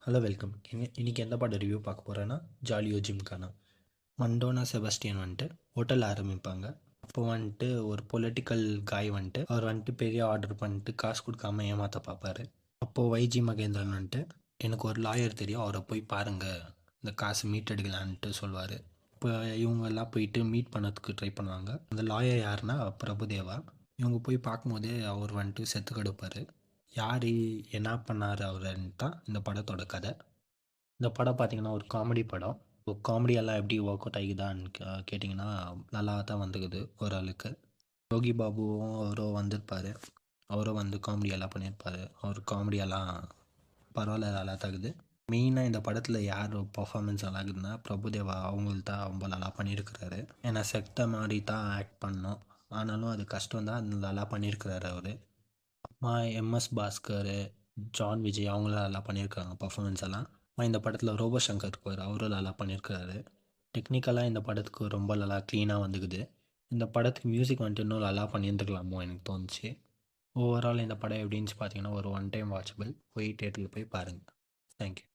Hello welcome. இன்னைக்கு எந்த படம் ரிவ்யூ பார்க்க போகிறேன்னா ஜாலியோ ஜிம்கானா. மண்டோனா செபஸ்டியன் வந்துட்டு ஹோட்டல் ஆரம்பிப்பாங்க. அப்போ வந்துட்டு ஒரு பொலிட்டிக்கல் காய் வந்துட்டு அவர் வந்துட்டு பெரிய ஆர்டர் பண்ணிட்டு காசு கொடுக்காம ஏமாற்ற பார்ப்பாரு. அப்போது வைஜி மகேந்திரன் வந்துட்டு எனக்கு ஒரு லாயர் தெரியும், அவரை போய் பாருங்கள், இந்த காசு மீட் எடுக்கலான்ட்டு சொல்லுவார். இப்போ இவங்க எல்லாம் போயிட்டு மீட் பண்ணதுக்கு ட்ரை பண்ணுவாங்க. அந்த லாயர் யாருன்னா பிரபுதேவா. இவங்க போய் பார்க்கும்போதே அவர் வந்துட்டு செத்து கெடுப்பார். யார் என்ன பண்ணார் அவருன்னு தான் இந்த படத்தோட கதை. இந்த படம் பார்த்திங்கன்னா ஒரு காமெடி படம். காமெடியெல்லாம் எப்படி ஒர்க் அவுட் ஆகிக்குதான்னு கேட்டிங்கன்னா நல்லா தான் வந்துக்குது ஓரளவுக்கு. யோகி பாபுவும் அவரும் வந்திருப்பார். அவரும் வந்து காமெடியெல்லாம் பண்ணியிருப்பார். அவர் காமெடியெல்லாம் பரவாயில்ல, நல்லா தாக்குது. மெயினாக இந்த படத்தில் யார் பர்ஃபார்மன்ஸ் நல்லா இருக்குதுன்னா பிரபுதேவா. அவங்களுக்கு தான் ரொம்ப நல்லா பண்ணியிருக்கிறாரு. ஏன்னா செத்த மாதிரி தான் ஆக்ட் பண்ணோம், ஆனாலும் அது கஷ்டம் தான், அது நல்லா பண்ணியிருக்கிறாரு அவர். எம்எஸ் பாஸ்கர், ஜான் விஜய் அவங்களும் நல்லா பண்ணியிருக்காங்க பர்ஃபார்மன்ஸ் எல்லாம். இந்த படத்தில் ரோபோ சங்கர் இருப்பார், அவரும் நல்லா பண்ணியிருக்காரு. டெக்னிக்கலாக இந்த படத்துக்கு ரொம்ப நல்லா க்ளீனாக வந்துக்குது. இந்த படத்துக்கு மியூசிக் வந்துட்டு இன்னும் நல்லா பண்ணியிருந்துக்கலாமோ எனக்கு தோணுச்சு. ஓவரால் இந்த படம் எப்படின்னு பார்த்தீங்கன்னா ஒரு ஒன் டைம் வாட்சபிள். போய் தேட்டரில் போய் பாருங்கள். தேங்க்யூ.